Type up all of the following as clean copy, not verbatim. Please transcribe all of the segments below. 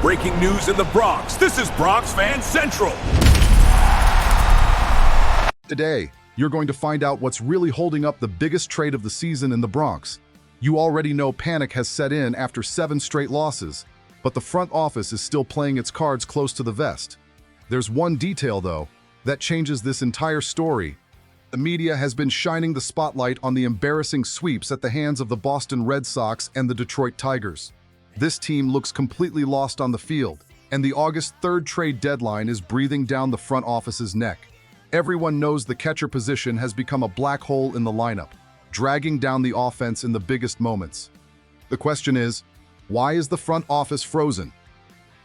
Breaking news in the Bronx. This is Bronx Fan Central. Today, you're going to find out what's really holding up the biggest trade of the season in the Bronx. You already know panic has set in after 7 straight losses, but the front office is still playing its cards close to the vest. There's one detail, though, that changes this entire story. The media has been shining the spotlight on the embarrassing sweeps at the hands of the Boston Red Sox and the Detroit Tigers. This team looks completely lost on the field, and the August 3rd trade deadline is breathing down the front office's neck. Everyone knows the catcher position has become a black hole in the lineup, dragging down the offense in the biggest moments. The question is, why is the front office frozen?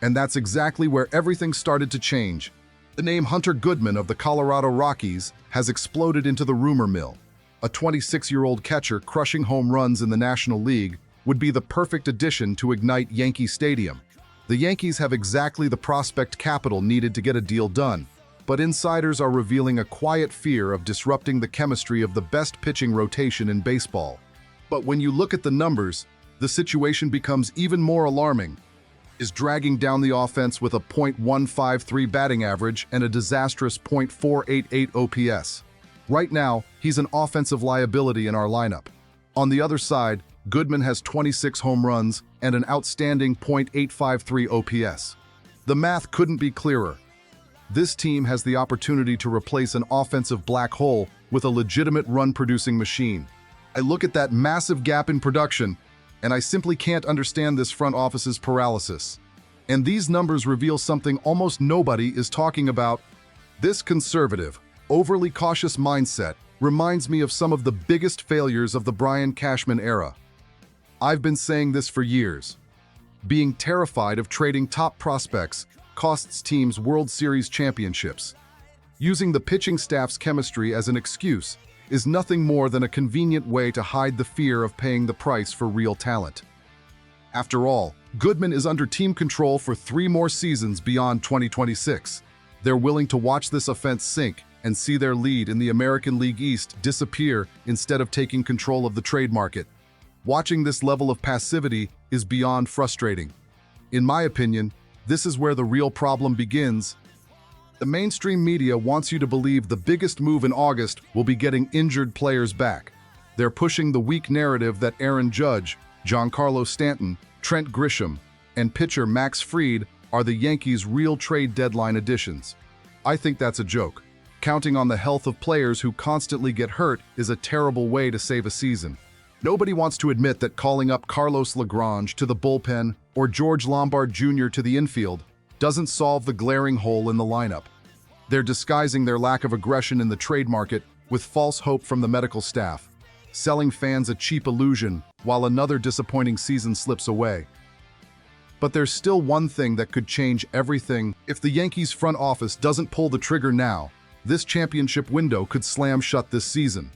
And that's exactly where everything started to change. The name Hunter Goodman of the Colorado Rockies has exploded into the rumor mill. A 26-year-old catcher crushing home runs in the National League would be the perfect addition to ignite Yankee Stadium. The Yankees have exactly the prospect capital needed to get a deal done, but insiders are revealing a quiet fear of disrupting the chemistry of the best pitching rotation in baseball. But when you look at the numbers, the situation becomes even more alarming. Is dragging down the offense with a .153 batting average and a disastrous .488 OPS. Right now, he's an offensive liability in our lineup. On the other side, Goodman has 26 home runs and an outstanding .853 OPS. The math couldn't be clearer. This team has the opportunity to replace an offensive black hole with a legitimate run-producing machine. I look at that massive gap in production, and I simply can't understand this front office's paralysis. And these numbers reveal something almost nobody is talking about. This conservative, overly cautious mindset reminds me of some of the biggest failures of the Brian Cashman era. I've been saying this for years. Being terrified of trading top prospects costs teams World Series championships. Using the pitching staff's chemistry as an excuse is nothing more than a convenient way to hide the fear of paying the price for real talent. After all, Goodman is under team control for 3 more seasons beyond 2026. They're willing to watch this offense sink and see their lead in the American League East disappear instead of taking control of the trade market. Watching this level of passivity is beyond frustrating. In my opinion, this is where the real problem begins. The mainstream media wants you to believe the biggest move in August will be getting injured players back. They're pushing the weak narrative that Aaron Judge, Giancarlo Stanton, Trent Grisham, and pitcher Max Fried are the Yankees' real trade deadline additions. I think that's a joke. Counting on the health of players who constantly get hurt is a terrible way to save a season. Nobody wants to admit that calling up Carlos Lagrange to the bullpen or George Lombard Jr. to the infield doesn't solve the glaring hole in the lineup. They're disguising their lack of aggression in the trade market with false hope from the medical staff, selling fans a cheap illusion while another disappointing season slips away. But there's still one thing that could change everything. If the Yankees front office doesn't pull the trigger now, this championship window could slam shut this season.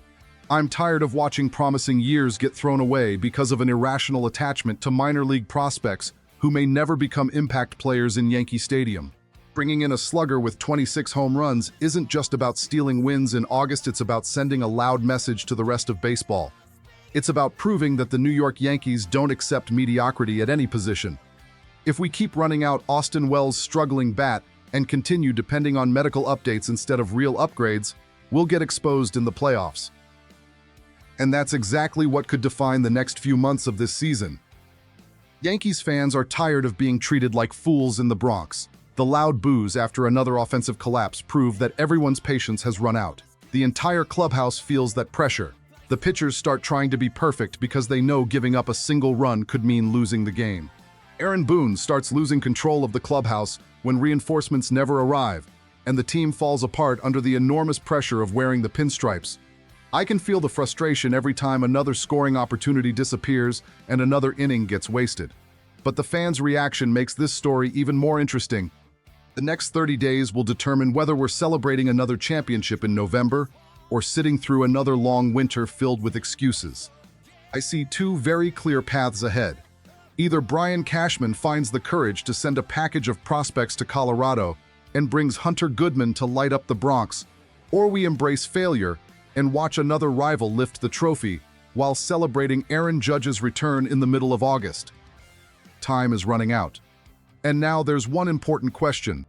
I'm tired of watching promising years get thrown away because of an irrational attachment to minor league prospects who may never become impact players in Yankee Stadium. Bringing in a slugger with 26 home runs isn't just about stealing wins in August, it's about sending a loud message to the rest of baseball. It's about proving that the New York Yankees don't accept mediocrity at any position. If we keep running out Austin Wells' struggling bat and continue depending on medical updates instead of real upgrades, we'll get exposed in the playoffs. And that's exactly what could define the next few months of this season. Yankees fans are tired of being treated like fools in the Bronx. The loud boos after another offensive collapse prove that everyone's patience has run out. The entire clubhouse feels that pressure. The pitchers start trying to be perfect because they know giving up a single run could mean losing the game. Aaron Boone starts losing control of the clubhouse when reinforcements never arrive, and the team falls apart under the enormous pressure of wearing the pinstripes. I can feel the frustration every time another scoring opportunity disappears and another inning gets wasted. But the fans' reaction makes this story even more interesting. The next 30 days will determine whether we're celebrating another championship in November or sitting through another long winter filled with excuses. I see 2 very clear paths ahead. Either Brian Cashman finds the courage to send a package of prospects to Colorado and brings Hunter Goodman to light up the Bronx, or we embrace failure and watch another rival lift the trophy while celebrating Aaron Judge's return in the middle of August. Time is running out. And now there's one important question.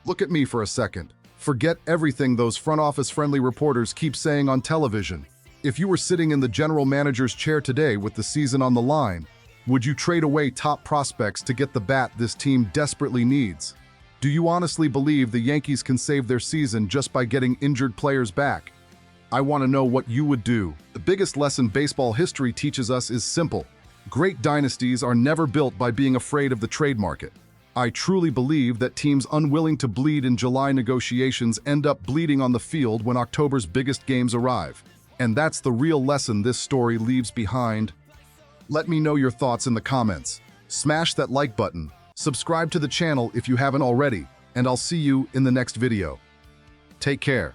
Look at me for a second. Forget everything those front office-friendly reporters keep saying on television. If you were sitting in the general manager's chair today with the season on the line, would you trade away top prospects to get the bat this team desperately needs? Do you honestly believe the Yankees can save their season just by getting injured players back? I want to know what you would do. The biggest lesson baseball history teaches us is simple. Great dynasties are never built by being afraid of the trade market. I truly believe that teams unwilling to bleed in July negotiations end up bleeding on the field when October's biggest games arrive. And that's the real lesson this story leaves behind. Let me know your thoughts in the comments. Smash that like button, subscribe to the channel if you haven't already, and I'll see you in the next video. Take care.